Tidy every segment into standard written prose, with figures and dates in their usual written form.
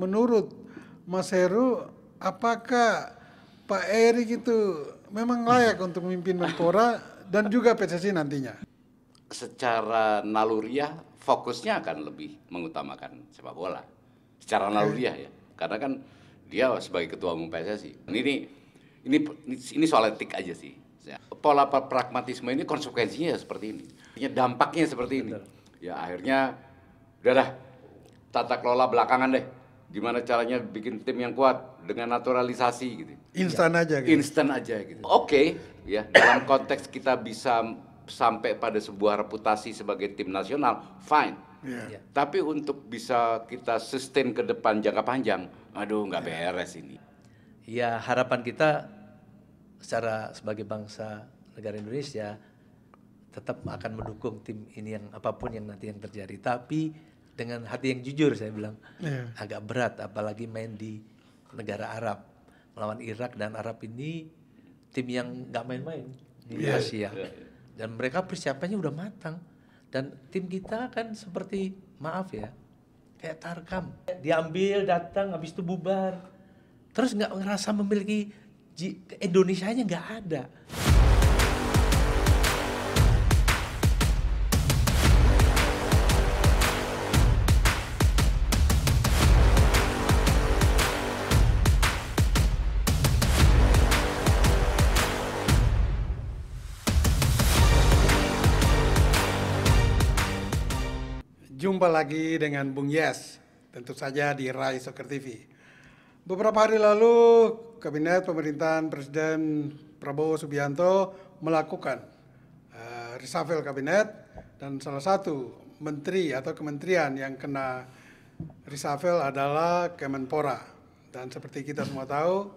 Menurut Mas Heru, apakah Pak Erik itu memang layak untuk memimpin Menpora dan juga PSSI nantinya? Secara naluriah fokusnya akan lebih mengutamakan sepak bola. Secara naluriah ya, karena kan dia sebagai ketua umum PSSI. Ini soal etik aja sih. Pola pragmatisme ini konsekuensinya ya seperti ini. Dampaknya seperti ini. Ya akhirnya udah dah, tata kelola belakangan deh. Gimana caranya bikin tim yang kuat dengan naturalisasi gitu. Instan aja gitu. Instan aja gitu. Oke, ya dalam konteks kita bisa sampai pada sebuah reputasi sebagai tim nasional, fine. Yeah. Tapi untuk bisa kita sustain ke depan jangka panjang, aduh nggak beres ini. Ya harapan kita secara sebagai bangsa negara Indonesia tetap akan mendukung tim ini yang apapun yang nanti yang terjadi. Tapi dengan hati yang jujur saya bilang agak berat apalagi main di negara Arab melawan Irak, dan Arab ini tim yang nggak main-main di Asia. Dan mereka persiapannya udah matang. Dan tim kita kan seperti, maaf ya, kayak Tarkam. Diambil, datang, habis itu bubar. Terus nggak ngerasa memiliki Indonesianya, nggak ada. Jumpa lagi dengan Bung Yes, tentu saja di Rai Soccer TV. Beberapa hari lalu, Kabinet Pemerintahan Presiden Prabowo Subianto melakukan reshuffle kabinet, dan salah satu menteri atau kementerian yang kena reshuffle adalah Kemenpora. Dan seperti kita semua tahu,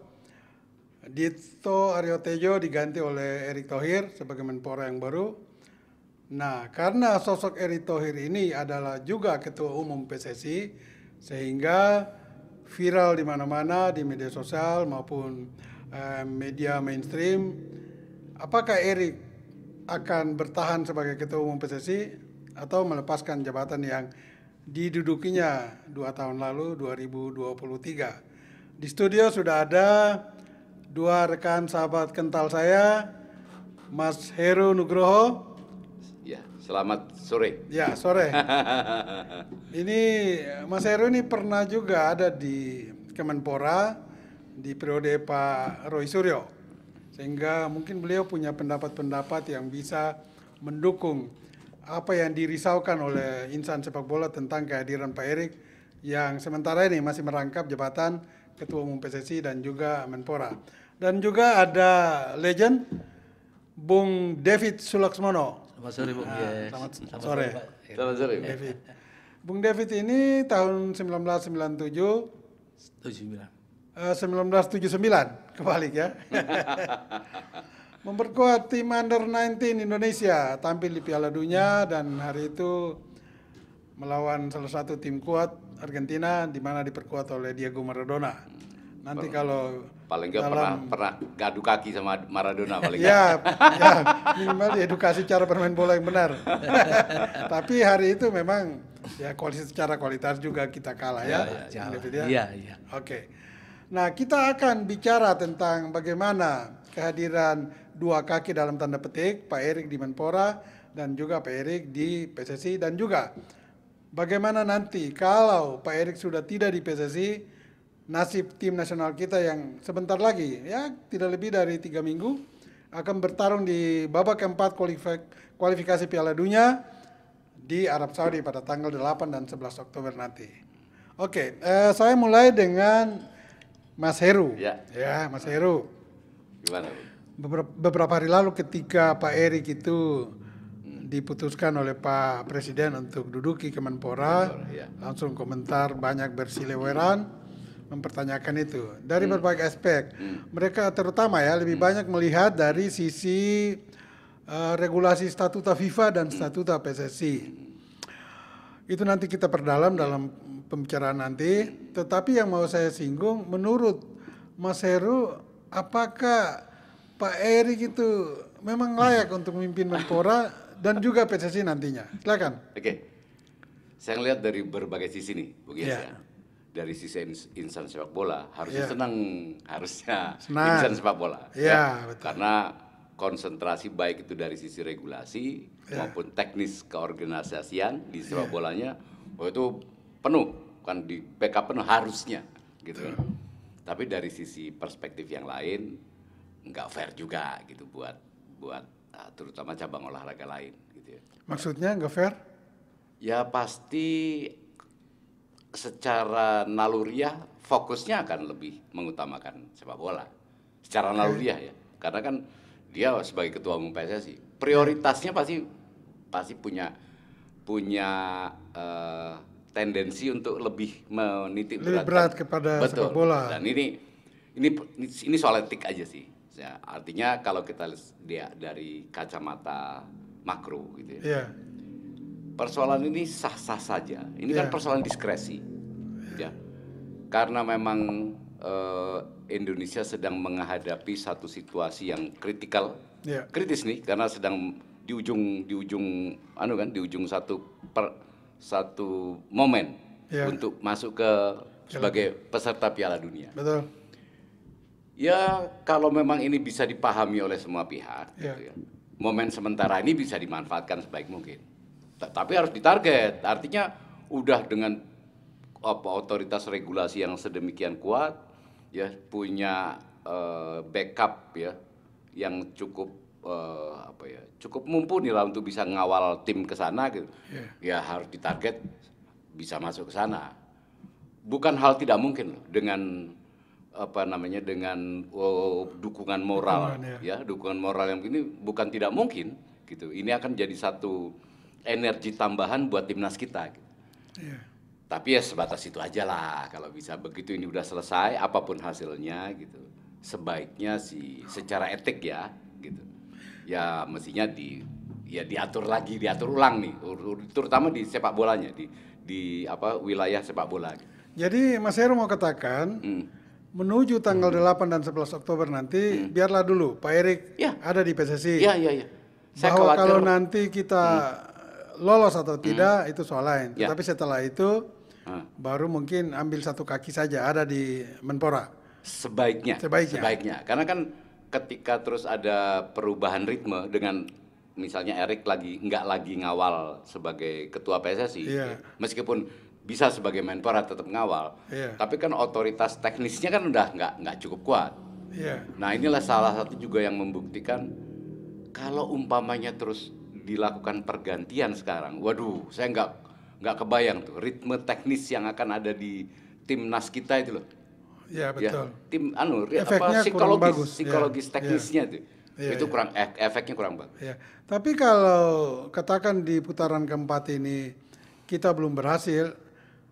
Dito Aryo Tejo diganti oleh Erick Thohir sebagai Menpora yang baru. Nah, karena sosok Erick Thohir ini adalah juga ketua umum PSSI, sehingga viral di mana-mana di media sosial maupun media mainstream. Apakah Erick akan bertahan sebagai ketua umum PSSI atau melepaskan jabatan yang didudukinya 2 tahun lalu, 2023? Di studio sudah ada dua rekan sahabat kental saya, Mas Heru Nugroho. Ya, selamat sore. Ya, sore. Ini Mas Heru ini pernah juga ada di Kemenpora di periode Pak Roy Suryo. Sehingga mungkin beliau punya pendapat-pendapat yang bisa mendukung apa yang dirisaukan oleh insan sepak bola tentang kehadiran Pak Erik yang sementara ini masih merangkap jabatan Ketua Umum PSSI dan juga Menpora. Dan juga ada legend Bung David Sulaksmono. Selamat sore Bung. Selamat sore. Selamat sore. David. Bung David ini tahun 1979 kebalik ya. Memperkuat tim Under 19 Indonesia, tampil di Piala Dunia dan hari itu melawan salah satu tim kuat Argentina di mana diperkuat oleh Diego Maradona. Nanti kalau paling nggak pernah ngadu kaki sama Maradona paling ya, ya minimal diedukasi cara bermain bola yang benar. Tapi hari itu memang ya secara kualitas juga kita kalah ya. Iya. Oke. Nah, kita akan bicara tentang bagaimana kehadiran dua kaki dalam tanda petik Pak Erik di Menpora dan juga Pak Erik di PSSI, dan juga bagaimana nanti kalau Pak Erik sudah tidak di PSSI, nasib tim nasional kita yang sebentar lagi, ya tidak lebih dari 3 minggu, akan bertarung di babak keempat kualifikasi Piala Dunia di Arab Saudi pada tanggal 8 dan 11 Oktober nanti. Oke, saya mulai dengan Mas Heru. Ya, Mas Heru. Gimana? Beberapa hari lalu ketika Pak Erik itu diputuskan oleh Pak Presiden untuk duduki Kemenpora, langsung komentar banyak bersiliweran mempertanyakan itu dari berbagai aspek. Mereka terutama ya lebih banyak melihat dari sisi regulasi statuta FIFA dan statuta PSSI. Itu nanti kita perdalam dalam pembicaraan nanti. Tetapi yang mau saya singgung, menurut Mas Heru, apakah Pak Erik itu memang layak untuk memimpin Menpora dan juga PSSI nantinya? Silakan. Oke. Saya ngelihat dari berbagai sisi nih, Bung Yes ya. dari sisi insan sepak bola harusnya Iya. harusnya Senang. insan sepak bola. Iya, betul. Karena konsentrasi baik itu dari sisi regulasi Iya. maupun teknis keorganisasian di sepak bolanya, itu penuh, kan di backup penuh harusnya, gitu kan. Tapi dari sisi perspektif yang lain nggak fair juga gitu buat terutama cabang olahraga lain, gitu ya. Maksudnya nggak fair? Ya pasti secara naluriah fokusnya akan lebih mengutamakan sepak bola. Secara naluriah ya. Karena kan dia sebagai ketua umum PSSI, prioritasnya pasti punya tendensi untuk lebih menitik Lebih berat kepada sepak bola. Dan ini soal etik aja sih. Ya, artinya kalau kita lihat dari kacamata makro gitu ya. Iya. Persoalan ini sah-sah saja. Ini kan Iya. persoalan diskresi, ya. Karena memang Indonesia sedang menghadapi satu situasi yang kritikal, Iya. kritis nih, karena sedang di ujung satu momen Iya. untuk masuk ke sebagai peserta Piala Dunia. Betul. Ya kalau memang ini bisa dipahami oleh semua pihak, Iya. gitu ya. Momen sementara ini bisa dimanfaatkan sebaik mungkin. Tapi harus ditarget. Artinya udah dengan otoritas regulasi yang sedemikian kuat, ya punya backup ya yang cukup cukup mumpuni lah untuk bisa ngawal tim ke sana gitu. Ya harus ditarget bisa masuk ke sana. Bukan hal tidak mungkin loh dengan dengan dukungan moral dukungan moral yang ini bukan tidak mungkin gitu. Ini akan jadi satu energi tambahan buat timnas kita gitu. Iya. Tapi ya sebatas itu aja lah. Kalau bisa begitu ini udah selesai apapun hasilnya gitu, sebaiknya sih secara etik ya gitu ya mestinya diatur ulang nih, terutama di sepak bolanya, di wilayah sepak bola gitu. Jadi Mas Heru mau katakan menuju tanggal 8 dan 11 Oktober nanti biarlah dulu Pak Erik Ya. ada di PSSI. Iya. Saya Bahwa khawatir kalau nanti kita lolos atau tidak itu soal lain. Ya. Tetapi setelah itu baru mungkin ambil satu kaki saja ada di Menpora. Sebaiknya. Karena kan ketika terus ada perubahan ritme dengan misalnya Erik nggak lagi ngawal sebagai ketua PSSI, Iya. meskipun bisa sebagai Menpora tetap ngawal, Iya. tapi kan otoritas teknisnya kan udah nggak cukup kuat. Iya. Nah inilah salah satu juga yang membuktikan kalau umpamanya terus dilakukan pergantian sekarang, waduh saya nggak kebayang tuh ritme teknis yang akan ada di timnas kita itu loh. Iya betul. Ya, tim Efeknya kurang bagus. psikologis Ya. teknisnya tuh. Ya, itu ya. kurang efeknya kurang bagus. Ya. Tapi kalau katakan di putaran keempat ini kita belum berhasil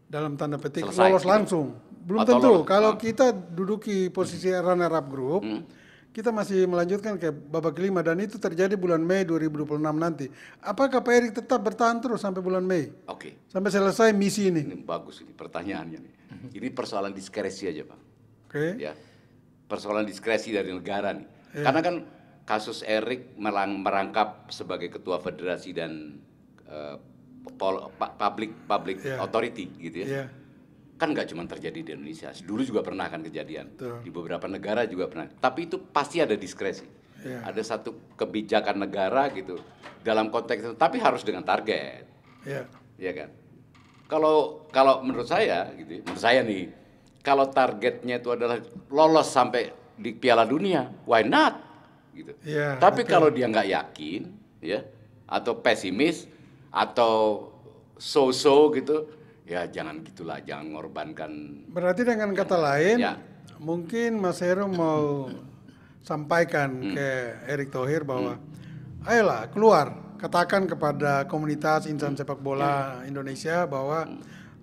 dalam tanda petik Selesai, lolos gitu. langsung, belum Atau tentu. lolos. Kalau kita duduki posisi runner up group, kita masih melanjutkan ke babak kelima dan itu terjadi bulan Mei 2026 nanti. Apakah Pak Erik tetap bertahan terus sampai bulan Mei? Oke. Sampai selesai misi ini. Ini bagus ini pertanyaannya nih. Ini persoalan diskresi aja, Pak. Oke. Ya. Persoalan diskresi dari negara nih. Karena kan kasus Erik merangkap sebagai ketua federasi dan public authority gitu ya. Iya. Kan nggak cuma terjadi di Indonesia, dulu juga pernah kan kejadian. Betul. Di beberapa negara juga pernah. Tapi itu pasti ada diskresi. Iya. Ada satu kebijakan negara gitu dalam konteks itu, tapi harus dengan target. Iya. Ya kan? Kalau menurut saya gitu, menurut saya nih, kalau targetnya itu adalah lolos sampai di Piala Dunia, why not? Gitu. Iya, Tapi betul. kalau dia nggak yakin, ya, atau pesimis, atau so-so gitu, ya jangan gitulah, jangan mengorbankan. Berarti dengan kata lain, Ya. mungkin Mas Heru mau sampaikan ke Erick Thohir bahwa ayolah keluar, katakan kepada komunitas insan sepak bola Indonesia bahwa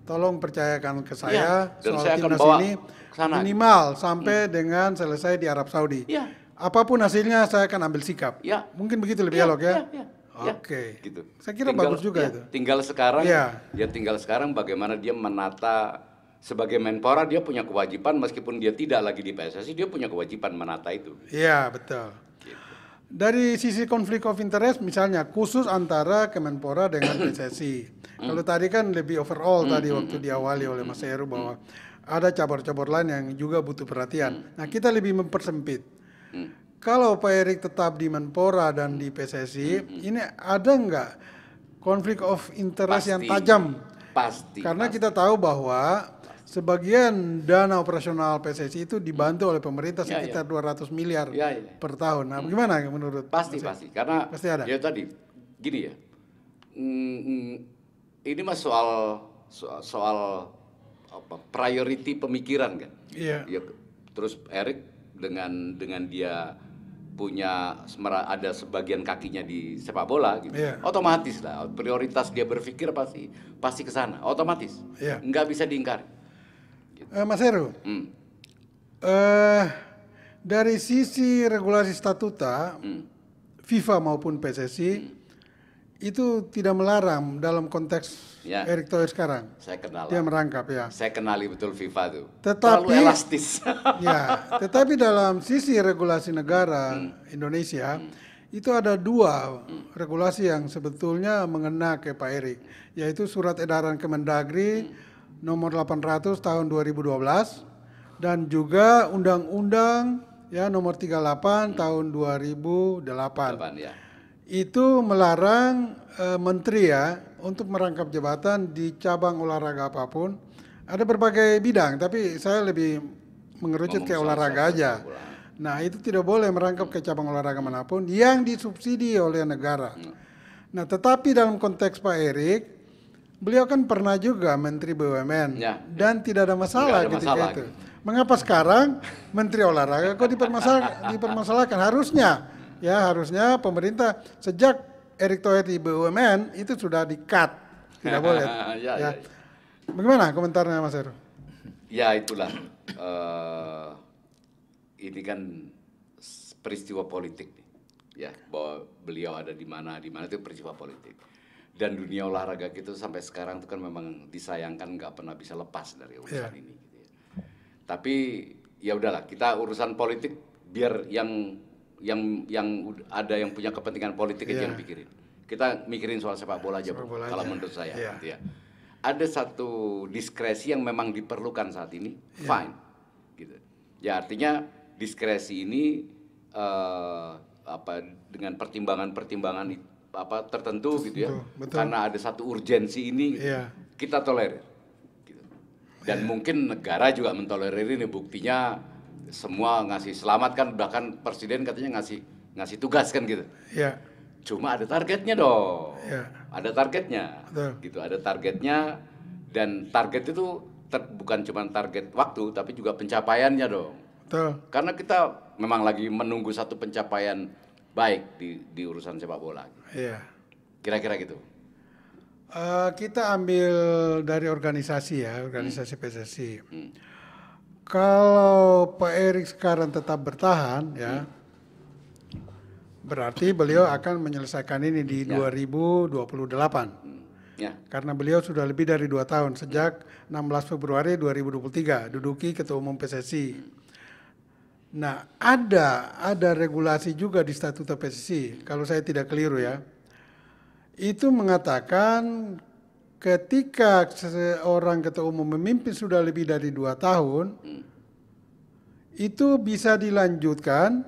tolong percayakan ke saya Ya, dan soal saya akan timnas bawa ini ke sana. minimal sampai dengan selesai di Arab Saudi. Ya. Apapun hasilnya saya akan ambil sikap. Ya. Mungkin begitu lebih elok ya. Ya. Oke. Gitu. Saya kira bagus juga itu. Tinggal sekarang, Iya. tinggal sekarang bagaimana dia menata sebagai Menpora, dia punya kewajiban meskipun dia tidak lagi di PSSI, dia punya kewajiban menata itu. Iya, betul. Dari sisi konflik of interest misalnya khusus antara Kemenpora dengan PSSI. Kalau tadi kan lebih overall tadi waktu diawali oleh Mas Heru bahwa ada cabur-cabur lain yang juga butuh perhatian. Nah, kita lebih mempersempit. Kalau Pak Erik tetap di Menpora dan di PSSI, ini ada nggak konflik of interest yang tajam? Pasti. Karena kita tahu bahwa sebagian dana operasional PSSI itu dibantu oleh pemerintah sekitar 200 miliar per tahun. Nah, bagaimana menurut? Pasti. Karena pasti ada. Ya tadi, gini ya. Ini mah soal apa? Priority pemikiran kan. Iya. Ya, terus Erik dengan dia punya ada sebagian kakinya di sepak bola gitu. Otomatis lah prioritas dia berpikir pasti ke sana, otomatis. Nggak bisa diingkari. Gitu. Mas Heru, dari sisi regulasi statuta FIFA maupun PSSI itu tidak melarang dalam konteks Erick Thohir sekarang. Saya kenal. Dia merangkap ya. Saya kenali betul FIFA tuh. Tetapi terlalu elastis. Tetapi dalam sisi regulasi negara Indonesia itu ada dua regulasi yang sebetulnya mengena ke Pak Erik, yaitu Surat Edaran Kemendagri nomor 800 tahun 2012 dan juga Undang-Undang nomor 38 tahun 2008. Itu melarang menteri untuk merangkap jabatan di cabang olahraga apapun. Ada berbagai bidang, tapi saya lebih mengerucut ke olahraga aja. Nah, itu tidak boleh merangkap ke cabang olahraga manapun yang disubsidi oleh negara. Nah, tetapi dalam konteks Pak Erik, beliau kan pernah juga Menteri BUMN dan tidak ada masalah ketika itu. Mengapa sekarang Menteri Olahraga kok dipermasalahkan? Harusnya pemerintah sejak Erick Thohir di BUMN itu sudah di-cut, tidak boleh. Bagaimana komentarnya Mas Heru? Ya itulah, ini kan peristiwa politik nih, bahwa beliau ada di mana itu peristiwa politik. Dan dunia olahraga gitu sampai sekarang itu kan memang disayangkan nggak pernah bisa lepas dari urusan ini. Gitu ya. Tapi ya udahlah, kita urusan politik biar yang ada yang punya kepentingan politik aja yang pikirin. Kita mikirin soal sepak bola aja, kalau menurut saya. Gitu ya. Ada satu diskresi yang memang diperlukan saat ini, fine. Gitu. Ya artinya diskresi ini dengan pertimbangan tertentu gitu ya. Betul. Karena ada satu urgensi ini kita tolerir. Gitu. Dan mungkin negara juga mentolerir ini, buktinya semua ngasih selamat kan, bahkan presiden katanya ngasih tugas kan gitu. Cuma ada targetnya dong. Ada targetnya. Gitu, ada targetnya, dan target itu bukan cuma target waktu tapi juga pencapaiannya dong. Karena kita memang lagi menunggu satu pencapaian baik di urusan sepak bola. Kira-kira gitu. Kita ambil dari organisasi PSSI. Kalau Pak Erik sekarang tetap bertahan berarti beliau akan menyelesaikan ini di 2028. Karena beliau sudah lebih dari 2 tahun sejak 16 Februari 2023 duduki Ketua Umum PSSI. Nah, ada regulasi juga di statuta PSSI, kalau saya tidak keliru itu mengatakan ketika seorang ketua umum memimpin sudah lebih dari 2 tahun, itu bisa dilanjutkan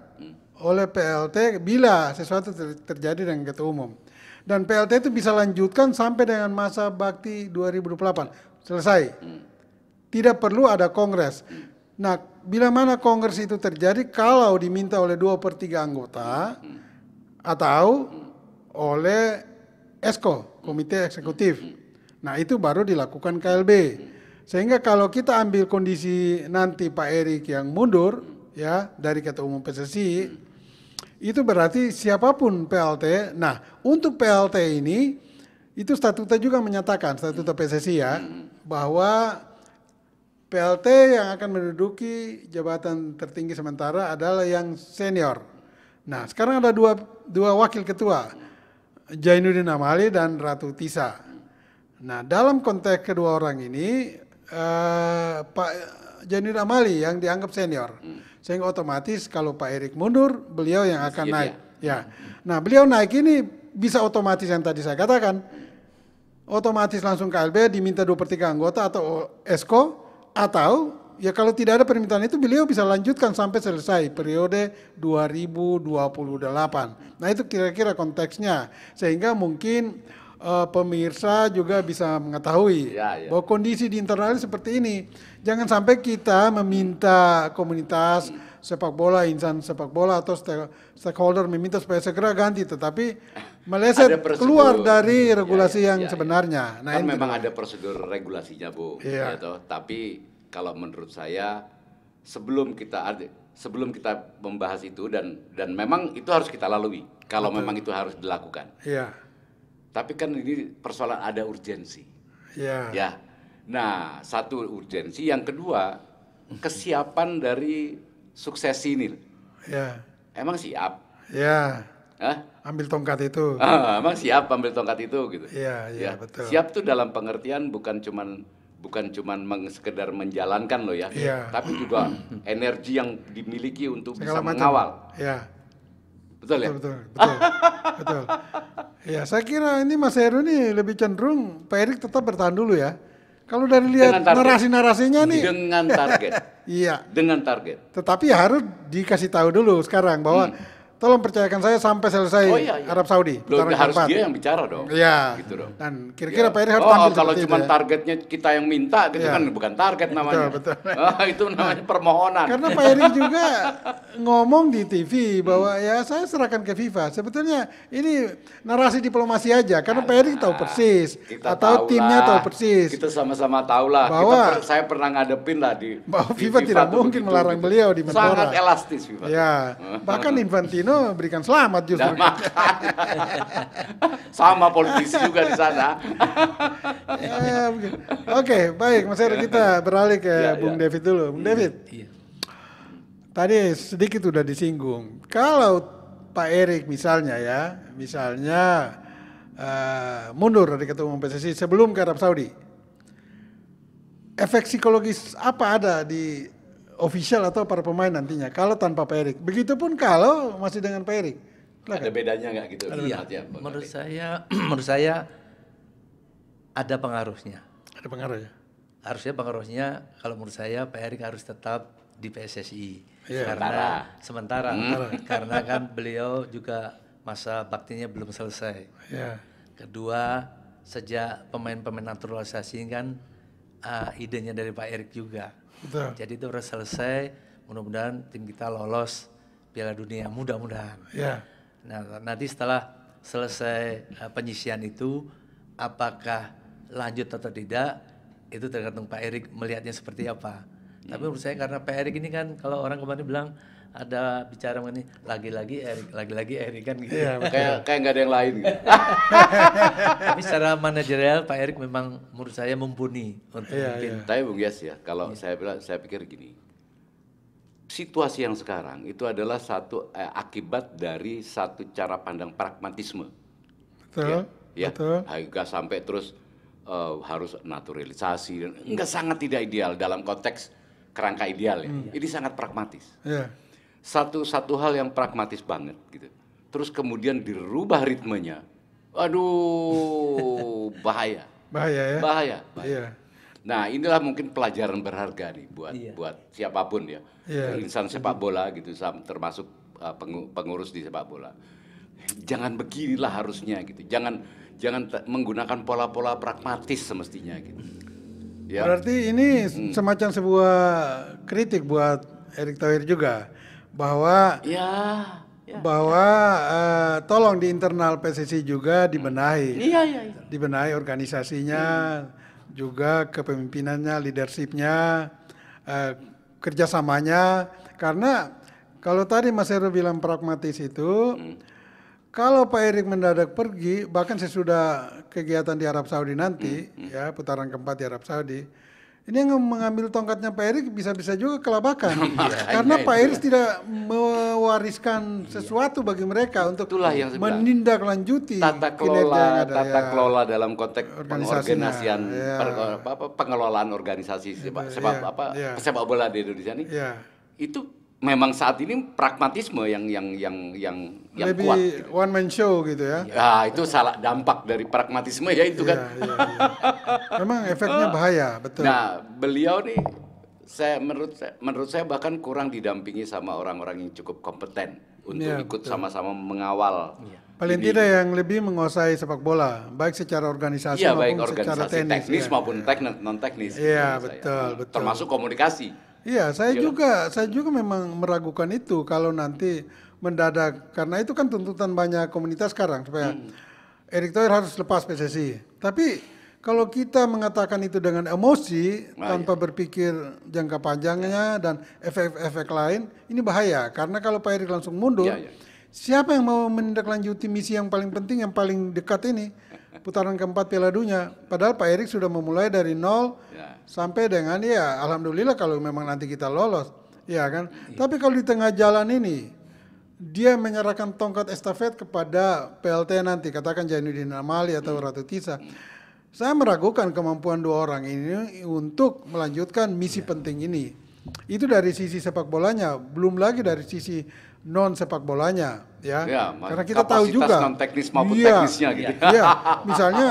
oleh PLT bila sesuatu terjadi dengan ketua umum. Dan PLT itu bisa lanjutkan sampai dengan masa bakti 2028, selesai. Tidak perlu ada kongres. Nah, bila mana kongres itu terjadi kalau diminta oleh 2/3 anggota atau oleh ESKO, Komite Eksekutif. Nah, itu baru dilakukan KLB. Sehingga kalau kita ambil kondisi nanti Pak Erik yang mundur dari Ketua Umum PSSI, itu berarti siapapun PLT. Nah, untuk PLT ini itu statuta juga menyatakan, statuta PSSI bahwa PLT yang akan menduduki jabatan tertinggi sementara adalah yang senior. Nah, sekarang ada dua wakil ketua, Jainuddin Amali dan Ratu Tisa. Nah, dalam konteks kedua orang ini, Pak Jainuddin Amali yang dianggap senior, sehingga otomatis kalau Pak Erik mundur, beliau yang akan naik. Nah, beliau naik ini bisa otomatis yang tadi saya katakan, otomatis langsung KLB diminta 2/3 anggota atau ESKO, Atau ya kalau tidak ada permintaan itu beliau bisa lanjutkan sampai selesai periode 2028. Nah itu kira-kira konteksnya, sehingga mungkin pemirsa juga bisa mengetahui bahwa kondisi di internal seperti ini. Jangan sampai kita meminta komunitas sepak bola, insan sepak bola atau stakeholder meminta supaya segera ganti, tetapi meleset keluar dari regulasi yang sebenarnya. Nah, kan memang ada prosedur regulasinya, Bu. Ya, toh. Tapi kalau menurut saya sebelum kita membahas itu dan memang itu harus kita lalui kalau memang itu harus dilakukan. Iya. Tapi kan ini persoalan ada urgensi. Iya. Ya. Nah, satu urgensi, yang kedua kesiapan dari suksesi ini. Ya. Emang siap? Ya. Hah? Ambil tongkat itu. Emang siap ambil tongkat itu gitu. Iya, iya, betul. Siap tuh dalam pengertian bukan cuman sekedar menjalankan loh ya, tapi juga energi yang dimiliki untuk bisa mengawal. Ya. Betul ya? Betul. Betul. Ya, saya kira ini Mas Heru nih lebih cenderung Pak Erik tetap bertahan dulu ya. Kalau dari lihat narasi-narasinya nih. Dengan target. Iya. Dengan target. Tetapi harus dikasih tahu dulu sekarang bahwa tolong percayakan saya sampai selesai Arab Saudi. Harus dia yang bicara dong. Iya. Gitu dong. Dan kira-kira Pak Erik harus tampil kalau cuma targetnya kita yang minta gitu kan bukan target namanya. Betul. Itu namanya permohonan. Karena Pak Erik juga ngomong di TV bahwa ya saya serahkan ke FIFA. Sebetulnya ini narasi diplomasi aja. Karena Pak Erik tahu persis atau timnya tahu persis. Kita sama-sama tahu lah. Bahwa saya pernah ngadepin lah bahwa FIFA tidak mungkin melarang beliau di Menpora. Sangat elastis FIFA. Ya, bahkan Infantino berikan selamat justru. Sama politisi juga di sana. Ya, Oke, baik Mas Heru, kita beralih ke Bung David dulu. Bung David, tadi sedikit udah disinggung. Kalau Pak Erik misalnya mundur dari Ketua Umum PSSI sebelum ke Arab Saudi, efek psikologis apa ada di official atau para pemain nantinya kalau tanpa Pak Erik? Begitupun kalau masih dengan Pak Erik. Ada bedanya nggak gitu? Iya. Menurut saya ada pengaruhnya. Ada pengaruhnya. Harusnya pengaruhnya kalau menurut saya Pak Erik harus tetap di PSSI. Sementara karena kan beliau juga masa baktinya belum selesai. Yeah. Kedua, sejak pemain-pemain naturalisasi kan idenya dari Pak Erik juga. Betul. Jadi itu harus selesai, mudah-mudahan tim kita lolos Piala Dunia, mudah-mudahan. Yeah. Nah, nanti setelah selesai penyisian itu, apakah lanjut atau tidak, itu tergantung Pak Erik melihatnya seperti apa. Tapi menurut saya karena Pak Erik ini kan, kalau orang kemarin bilang ada bicara mengenai lagi-lagi Erik kan gitu. Yeah, kayak nggak ada yang lain gitu. Tapi secara manajerial Pak Erik memang menurut saya mumpuni untuk memimpin. Tapi Bung Yes ya, kalau saya pikir gini, situasi yang sekarang itu adalah satu akibat dari satu cara pandang pragmatisme. Betul. Betul. Nggak sampai terus harus naturalisasi, nggak, sangat tidak ideal dalam konteks kerangka ideal ya. Ini sangat pragmatis. Yeah. Satu hal yang pragmatis banget gitu. Terus kemudian dirubah ritmenya. Aduh, bahaya. Bahaya ya. Bahaya. Iya. Nah, inilah mungkin pelajaran berharga nih buat siapapun ya. Insan sepak bola gitu, termasuk pengurus di sepak bola. Jangan beginilah harusnya gitu. Jangan menggunakan pola-pola pragmatis semestinya gitu. Ya. Berarti ini semacam sebuah kritik buat Erick Thohir juga bahwa tolong di internal PSSI juga dibenahi. Dibenahi organisasinya, juga kepemimpinannya, leadershipnya, kerjasamanya. Karena kalau tadi Mas Heru bilang pragmatis itu, kalau Pak Erik mendadak pergi, bahkan sesudah kegiatan di Arab Saudi nanti, ya putaran keempat di Arab Saudi, ini yang mengambil tongkatnya Pak Erik bisa-bisa juga kelabakan. Karena Pak Erik tidak mewariskan sesuatu bagi mereka untuk menindaklanjuti tata kelola dalam konteks pengorganisasian, pengelolaan organisasi sepak bola di Indonesia ini. Itu memang saat ini pragmatisme yang lebih kuat. One man show gitu ya. Ya, itu salah dampak dari pragmatisme ya itu kan. Memang efeknya bahaya, betul. Nah, beliau nih menurut saya bahkan kurang didampingi sama orang-orang yang cukup kompeten untuk Iya, ikut sama-sama mengawal. Paling ini. tidak yang lebih menguasai sepak bola, baik secara organisasi Iya, maupun baik secara organisasi teknis. teknis Ya. maupun non teknis. Iya, menurut saya. betul. Termasuk komunikasi. Iya, saya juga memang meragukan itu kalau nanti mendadak, karena itu kan tuntutan banyak komunitas sekarang supaya Erick Thohir harus lepas PSSI. Tapi kalau kita mengatakan itu dengan emosi tanpa berpikir jangka panjangnya dan efek-efek lain, ini bahaya. Karena kalau Pak Erick langsung mundur, siapa yang mau menindaklanjuti misi yang paling penting, yang paling dekat ini? Putaran keempat Piala Dunia. Padahal Pak Erick sudah memulai dari nol sampai dengan ya alhamdulillah kalau memang nanti kita lolos. Ya kan? Tapi kalau di tengah jalan ini, dia menyerahkan tongkat estafet kepada PLT nanti, katakan Jainuddin Amali atau Ratu Tisa. Saya meragukan kemampuan dua orang ini untuk melanjutkan misi penting ini. Itu dari sisi sepak bolanya, belum lagi dari sisi non sepak bolanya, ya. Karena kita tahu juga non teknis maupun teknisnya gitu. Iya, misalnya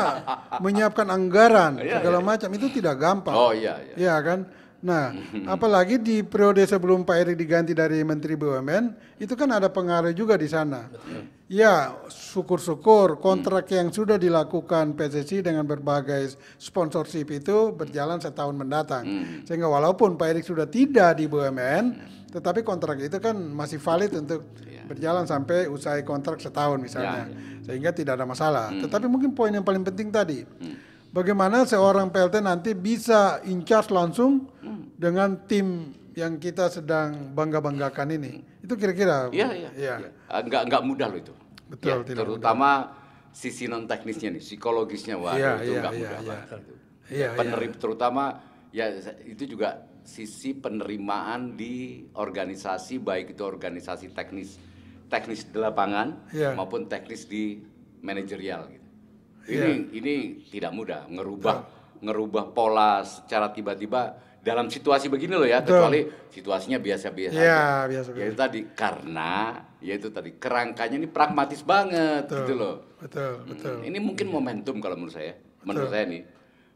menyiapkan anggaran segala macam itu tidak gampang. Oh iya. Iya kan? Nah, apalagi di periode sebelum Pak Erick diganti dari Menteri BUMN, itu kan ada pengaruh juga di sana. Ya, syukur-syukur kontrak yang sudah dilakukan PSSI dengan berbagai sponsorship itu berjalan setahun mendatang. Sehingga walaupun Pak Erick sudah tidak di BUMN, tetapi kontrak itu kan masih valid untuk berjalan sampai usai kontrak setahun misalnya. Sehingga tidak ada masalah. Tetapi mungkin poin yang paling penting tadi, bagaimana seorang PLT nanti bisa in charge langsung dengan tim yang kita sedang bangga-banggakan ini. Itu kira-kira. Iya. Enggak mudah loh itu. Betul, ya, terutama sisi non teknisnya nih, psikologisnya itu enggak mudah banget. Terutama ya itu juga sisi penerimaan di organisasi, baik itu organisasi teknis di lapangan maupun teknis di manajerial gitu. Ini tidak mudah ngerubah pola secara tiba-tiba dalam situasi begini loh ya, kecuali situasinya biasa-biasa aja. Ya itu tadi karena kerangkanya ini pragmatis banget gitu loh. Betul. Ini mungkin momentum kalau menurut saya. Menurut saya nih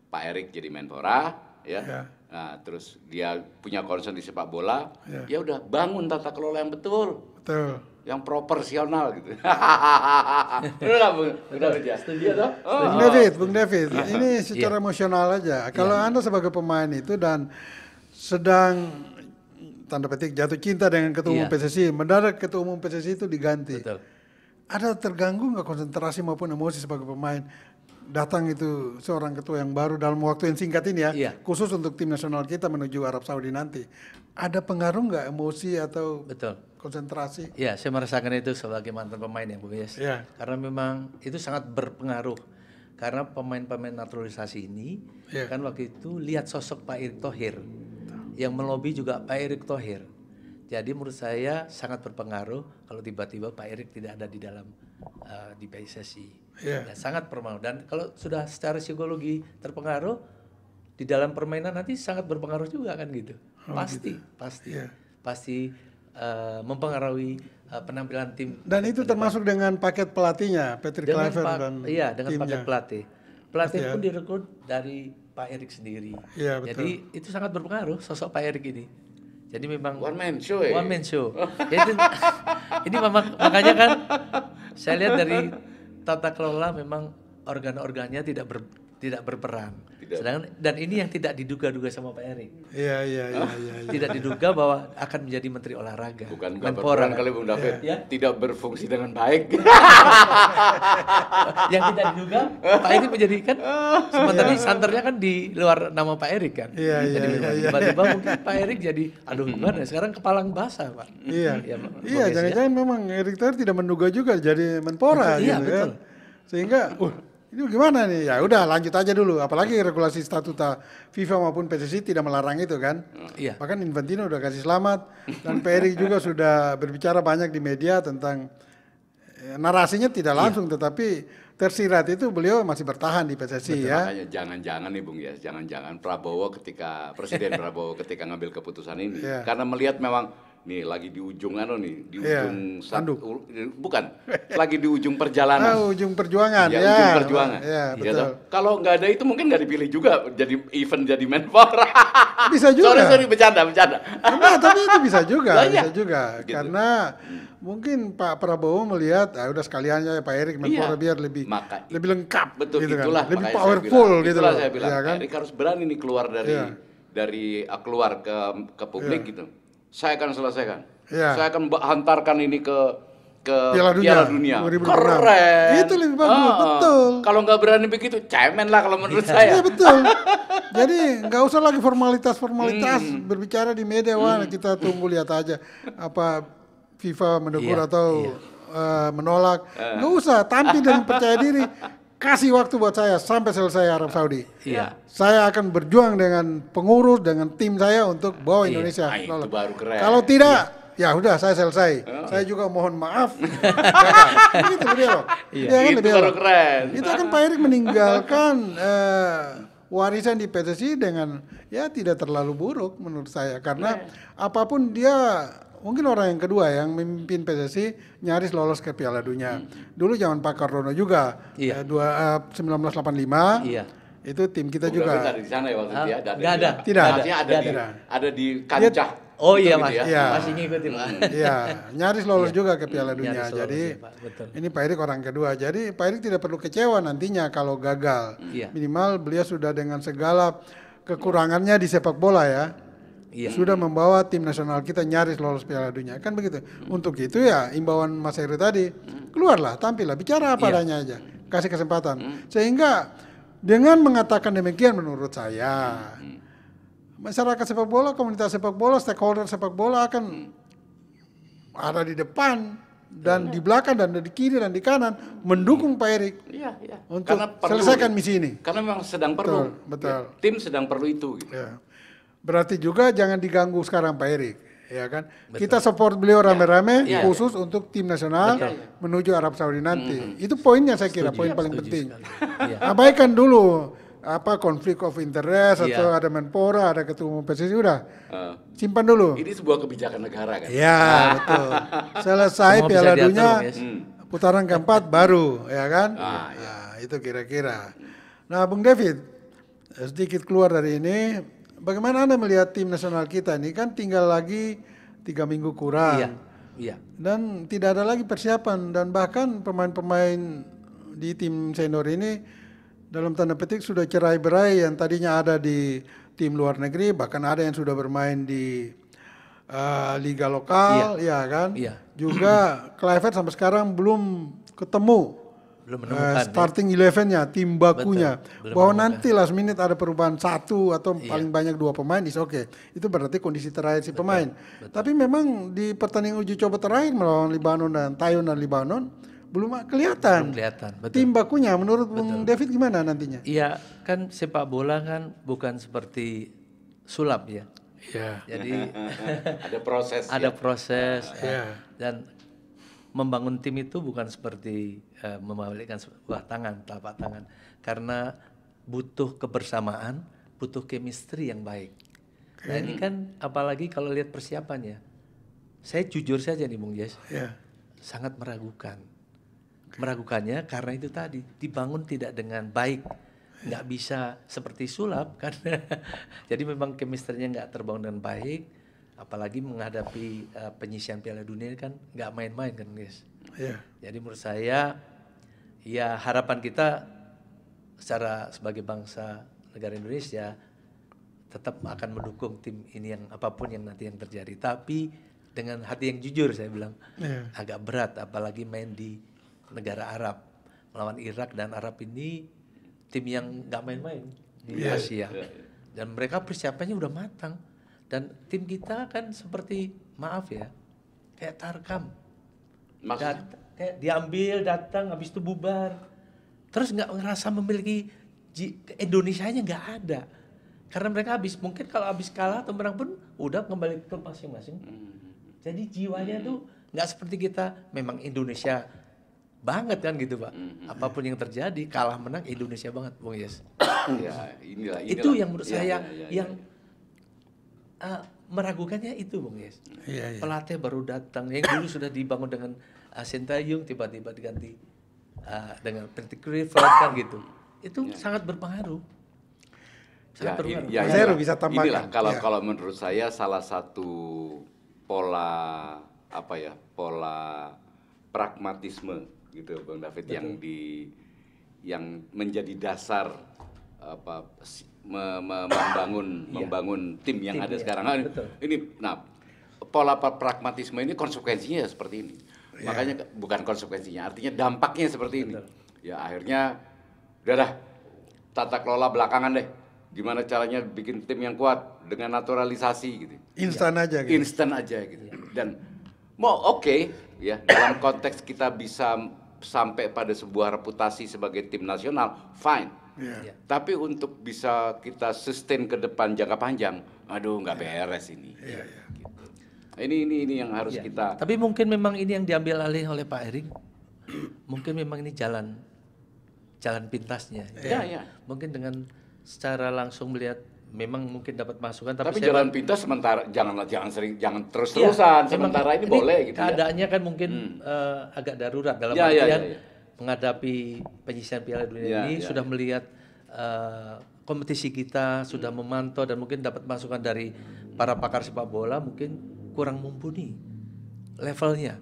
Pak Erick jadi Menpora ya. Nah, terus dia punya concern di sepak bola, ya udah bangun tata kelola yang betul. Yang proporsional gitu. Udah setuju toh? Bung David, ini secara emosional aja. Kalau Anda sebagai pemain itu dan sedang tanda petik jatuh cinta dengan ketua umum PSSI, mendadak ketua umum PSSI itu diganti. Ada terganggu nggak konsentrasi maupun emosi sebagai pemain? Datang itu seorang ketua yang baru dalam waktu yang singkat ini khusus untuk tim nasional kita menuju Arab Saudi nanti. Ada pengaruh nggak emosi atau konsentrasi? Ya, saya merasakan itu sebagai mantan pemain ya, Bung Yes. Karena memang itu sangat berpengaruh. Karena pemain-pemain naturalisasi ini kan waktu itu lihat sosok Pak Erick Thohir yang melobi juga Pak Erick Thohir. Jadi menurut saya sangat berpengaruh kalau tiba-tiba Pak Erick tidak ada di dalam di PSSI. Ya, sangat berpengaruh. Dan kalau sudah secara psikologi terpengaruh di dalam permainan nanti sangat berpengaruh juga kan gitu. Pasti mempengaruhi penampilan tim. Dan itu termasuk dengan paket pelatihnya, Patrick Kluivert dan dengan timnya. Paket pelatih. Pelatih pun direkrut dari Pak Erick sendiri. Jadi itu sangat berpengaruh sosok Pak Erick ini. Jadi memang one man show ya. One man show. Jadi, ini memang makanya kan saya lihat dari tata kelola memang organ-organnya tidak berperan. Sedangkan dan ini yang tidak diduga-duga sama Pak Erick. Iya. Tidak diduga bahwa akan menjadi menteri olahraga. Bukan berperan kali Bung David. Tidak berfungsi dengan baik. Yang tidak diduga Pak Erick menjadikan sementara santernya kan di luar nama Pak Erick kan. Jadi tiba-tiba mungkin Pak Erick jadi gimana sekarang kepalang basah Pak. Iya, jangan-jangan memang Erick Thohir tidak menduga juga jadi Menpora gitu kan. Sehingga ini gimana nih? Ya udah lanjut aja dulu. Apalagi regulasi statuta FIFA maupun PSSI tidak melarang itu kan. Bahkan Infantino udah kasih selamat dan Pak Erick juga sudah berbicara banyak di media tentang narasinya tidak langsung tetapi tersirat itu beliau masih bertahan di PSSI. Makanya jangan-jangan nih Bung Yes, jangan-jangan Presiden Prabowo ketika ngambil keputusan ini karena melihat memang nih lagi di ujung di Iya, ujung tanduk. bukan, lagi di ujung perjalanan. Ujung perjuangan. Ya, Ya, ujung perjuangan. Ya, Iya betul. toh? Kalau nggak ada itu mungkin nggak dipilih juga jadi Menpora. Bisa juga. Sorry, bercanda. Enggak, tapi itu bisa juga, Lah, iya. bisa juga. Gitu. Karena mungkin Pak Prabowo melihat, udah sekalian aja Pak Erik Menpora Iya. biar lebih Maka- lebih lengkap, Betul, gitu itulah kan. Lebih makanya powerful saya bilang, gitu itulah loh. saya bilang, Ya kan? Erik harus berani nih keluar Iya. keluar ke publik Iya. gitu. Saya akan selesaikan. Iya. Saya akan hantarkan ini ke Piala Dunia 2026. Keren. Itu lebih bagus, betul. Kalau nggak berani begitu, cemen lah kalau menurut saya. Iya betul. Jadi nggak usah lagi formalitas berbicara di media. Wah, kita tunggu lihat aja apa FIFA menegur Iya, atau menolak. Nggak usah, tampil dengan percaya diri. Kasih waktu buat saya sampai selesai Arab Saudi. Iya. Saya akan berjuang dengan pengurus, dengan tim saya untuk bawa Iya. Indonesia Ah, itu lolos. baru keren. Kalau tidak, ya udah saya selesai. Saya juga mohon maaf. Itu lebih elok. Iya. Dia kan Itu lebih baru elok. keren. Itu kan Pak Erik meninggalkan warisan di PSSI dengan ya tidak terlalu buruk menurut saya. Karena apapun dia mungkin orang yang kedua yang memimpin PSSI nyaris lolos ke Piala Dunia. Dulu zaman Pak Cardono juga, Iya. 1985, Iya. itu tim kita Bung David juga. ada di sana ya waktu itu ya? Nggak ada. Tidak. Artinya ada di kancah. Oh iya Gitu Mas, ya. Iya. masih ngikutin Pak. Iya, nyaris lolos Iya. juga ke Piala Dunia. Nyaris lolos Jadi ya, Pak. Betul. ini Pak Erik orang kedua. Jadi Pak Erik tidak perlu kecewa nantinya kalau gagal. Iya. Minimal beliau sudah dengan segala kekurangannya di sepak bola ya. Iya. Sudah membawa tim nasional kita nyaris lolos Piala Dunia. Kan begitu. Untuk itu ya imbauan Mas Heru tadi, keluarlah, tampillah, bicara apa Iya. adanya aja. Kasih kesempatan. Sehingga dengan mengatakan demikian menurut saya masyarakat sepak bola, komunitas sepak bola, stakeholder sepak bola akan ada di depan dan di belakang dan di kiri dan di kanan mendukung Pak Erik Iya. untuk Karena perlu, selesaikan misi ini. Karena memang sedang perlu. Betul. Ya, tim sedang perlu itu. Gitu. Ya. Berarti juga jangan diganggu sekarang Pak Erik, ya kan? Kita support beliau rame-rame Ya. khusus untuk tim nasional menuju Arab Saudi nanti. Itu poinnya saya kira poin paling setuju penting. sekali. Iya. Abaikan dulu apa konflik of interest Iya. atau ada Menpora, ada ketua umum PSSI udah. Eh, Simpan dulu. ini sebuah kebijakan negara kan. Ya, betul. Selesai Semua bisa Piala diatur, Dunia, Bung Yes. putaran keempat baru, ya kan? Ah, Nah, itu kira-kira. Nah, Bung David, sedikit keluar dari ini, bagaimana Anda melihat tim nasional kita ini? Kan tinggal lagi 3 minggu kurang. Iya. Iya. Dan tidak ada lagi persiapan, dan bahkan pemain-pemain di tim senior ini dalam tanda petik sudah cerai-berai, yang tadinya ada di tim luar negeri, bahkan ada yang sudah bermain di liga lokal, ya kan? Iya. Juga Kluivert sampai sekarang belum ketemu Belum menemukan. starting 11-nya, tim bakunya. Belum Bahwa menemukan. nanti last minute ada perubahan 1 atau paling banyak 2 pemain, is oke. Itu berarti kondisi terakhir si pemain. Tapi memang di pertandingan uji coba terakhir melawan Lebanon dan Thailand dan Lebanon belum kelihatan. Belum kelihatan, betul. Tim bakunya menurut Bung David gimana nantinya? Iya, kan sepak bola kan bukan seperti sulap ya. Iya. Jadi Ada proses. ada proses Iya. dan membangun tim itu bukan seperti membalikkan sebuah tangan, telapak tangan, karena butuh kebersamaan, butuh chemistry yang baik. Nah ini kan apalagi kalau lihat persiapannya, saya jujur saja nih Bung Jes, Iya. sangat meragukan. Meragukannya karena itu tadi dibangun tidak dengan baik, nggak bisa seperti sulap karena jadi memang chemistry-nya nggak terbangun dengan baik, apalagi menghadapi penyisian Piala Dunia kan nggak main-main kan guys. Iya. Jadi menurut saya ya harapan kita sebagai bangsa negara Indonesia tetap akan mendukung tim ini yang apapun yang nanti yang terjadi, tapi dengan hati yang jujur saya bilang Iya. agak berat apalagi main di negara Arab melawan Irak, dan Arab ini tim yang nggak main-main di Asia dan mereka persiapannya udah matang, dan tim kita kan seperti maaf ya kayak Tarkam. Maksudnya? Kayak diambil datang habis itu bubar terus nggak ngerasa memiliki Indonesianya nggak ada, karena mereka mungkin kalau habis kalah atau menang pun udah kembali ke klub masing-masing. Jadi jiwanya tuh nggak seperti kita, memang Indonesia banget kan gitu Pak, apapun yang terjadi kalah menang Indonesia banget Bung Yes. Ya, inilah. Itu yang menurut Ya, saya ya, ya, yang ya. meragukannya itu, Bung Yes. Iya, iya. Pelatih baru datang, yang dulu sudah dibangun dengan Sintayong, tiba-tiba diganti dengan Patrick Kluivert kan gitu. Itu sangat berpengaruh. Sangat berpengaruh. Mas Heru bisa tambahkan. Inilah kalau Ya. kalau menurut saya salah satu pola pola pragmatisme gitu Bang David yang menjadi dasar membangun tim yang ada sekarang. Betul. Ini pola pragmatisme ini konsekuensinya seperti ini. Makanya bukan konsekuensinya, artinya dampaknya seperti ini. Ya akhirnya udah dah tata kelola belakangan deh. Gimana caranya bikin tim yang kuat dengan naturalisasi gitu. Instan aja gitu. Instan aja gitu. Dan oke, ya dalam konteks kita bisa sampai pada sebuah reputasi sebagai tim nasional, fine. Iya. Tapi untuk bisa kita sustain ke depan jangka panjang, aduh nggak beres ini. Iya, iya. Gitu. Ini yang harus Iya. kita. Tapi mungkin memang ini yang diambil alih oleh Pak Erik. Mungkin memang ini jalan pintasnya. Ya, ya. Mungkin dengan secara langsung melihat memang mungkin dapat masukan, Tapi saya jalan pintas sementara jangan terus Iya, terusan. memang Sementara ini boleh gitu ya. keadaannya kan mungkin agak darurat dalam Ya, ya, artian ya, ya. menghadapi penyisihan Piala Dunia Ya, ini ya, sudah melihat kompetisi kita, sudah memantau dan mungkin dapat masukan dari para pakar sepak bola mungkin kurang mumpuni levelnya.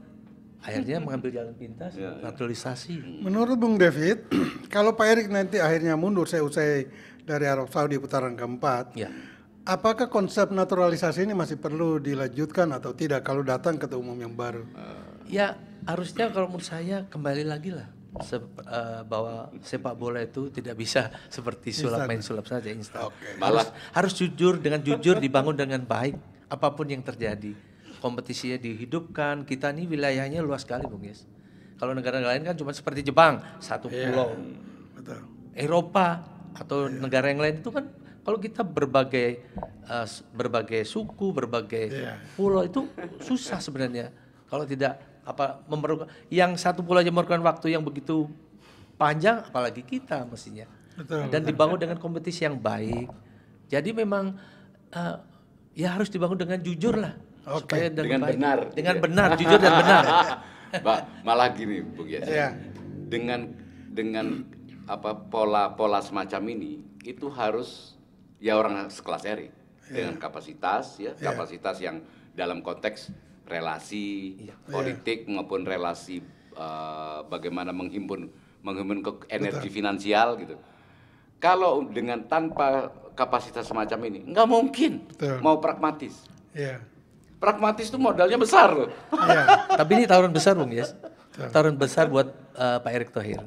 Akhirnya mengambil jalan pintas, naturalisasi. Menurut Bung David, kalau Pak Erik nanti akhirnya mundur usai dari Arab Saudi putaran keempat, Ya. apakah konsep naturalisasi ini masih perlu dilanjutkan atau tidak kalau datang ketua umum yang baru? Ya harusnya kalau menurut saya kembali lagi lah bahwa sepak bola itu tidak bisa seperti main sulap saja instan. Harus jujur dibangun dengan baik apapun yang terjadi. Kompetisinya dihidupkan. Kita ini wilayahnya luas sekali, Bung Yes. Kalau negara lain kan cuma seperti Jepang, satu pulau. Betul. Eropa atau negara yang lain itu kan kalau kita berbagai suku, berbagai pulau itu susah sebenarnya. Kalau tidak memerlukan yang satu pulau aja memerlukan waktu yang begitu panjang, apalagi kita mestinya. Betul. Dan dibangun dengan kompetisi yang baik. Jadi memang ya harus dibangun dengan jujur lah. Supaya Dengan baik. benar. Dengan benar, jujur dan benar. Malah gini, Bung Yes. Iya. Dengan pola semacam ini itu harus ya orang sekelas Erik dengan kapasitas yang dalam konteks relasi politik maupun relasi bagaimana menghimpun energi finansial gitu. Kalau dengan tanpa kapasitas semacam ini nggak mungkin mau pragmatis. Iya. Pragmatis itu modalnya besar loh. Iya. Tapi ini tawaran besar, Bung Yes. Tawaran besar buat Pak Erick Thohir.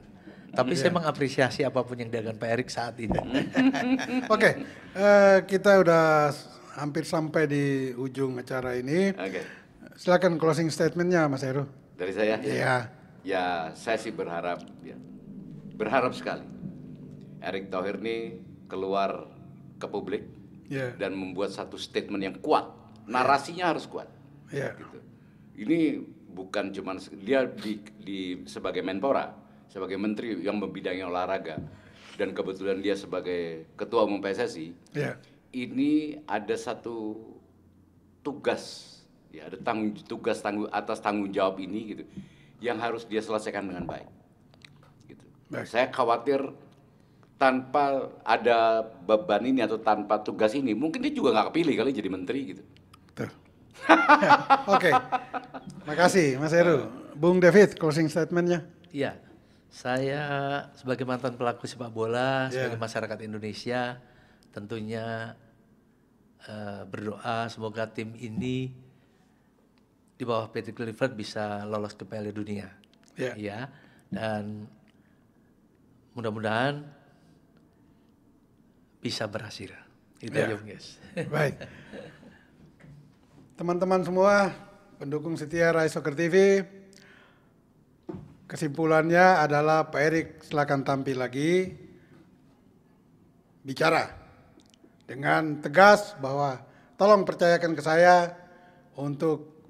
Tapi saya mengapresiasi apapun yang dilakukan Pak Erick saat ini. Oke, kita udah hampir sampai di ujung acara ini. Oke. Silakan closing statementnya, Mas Heru. Dari saya? Iya. Ya, saya sih berharap sekali Erick Thohir ini keluar ke publik dan membuat satu statement yang kuat. Narasinya harus kuat. Iya. Gitu. Ini bukan cuma dia sebagai Menpora, sebagai menteri yang membidangi olahraga dan kebetulan dia sebagai ketua umum PSSI. Iya. Ini ada satu tugas, ya ada atas tanggung jawab ini gitu, yang harus dia selesaikan dengan baik. Gitu. Saya khawatir tanpa ada beban ini atau tanpa tugas ini, mungkin dia juga nggak kepilih kali jadi menteri gitu. Betul. Oke, makasih Mas Heru. Bung David, closing statementnya. Iya, saya sebagai mantan pelaku sepak bola, sebagai masyarakat Indonesia, tentunya berdoa semoga tim ini di bawah Patrick Kluivert bisa lolos ke Piala Dunia. Ya, dan mudah-mudahan bisa berhasil. Itu aja, guys. Baik. Teman-teman semua, pendukung setia Rai Soccer TV, kesimpulannya adalah Pak Erik silakan tampil lagi, bicara dengan tegas bahwa tolong percayakan ke saya untuk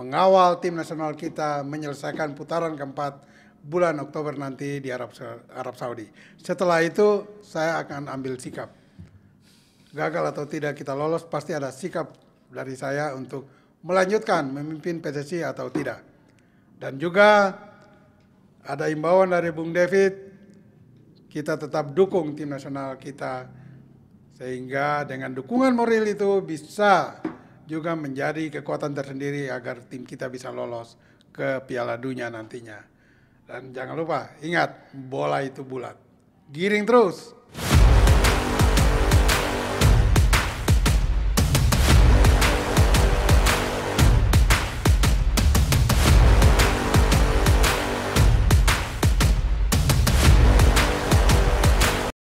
mengawal tim nasional kita menyelesaikan putaran keempat bulan Oktober nanti di Arab Saudi. Setelah itu saya akan ambil sikap. Gagal atau tidak kita lolos, pasti ada sikap dari saya untuk melanjutkan memimpin PSSI atau tidak. Dan juga ada imbauan dari Bung David, kita tetap dukung tim nasional kita, sehingga dengan dukungan moral itu bisa juga menjadi kekuatan tersendiri agar tim kita bisa lolos ke Piala Dunia nantinya. Dan jangan lupa, ingat, bola itu bulat. Giring terus.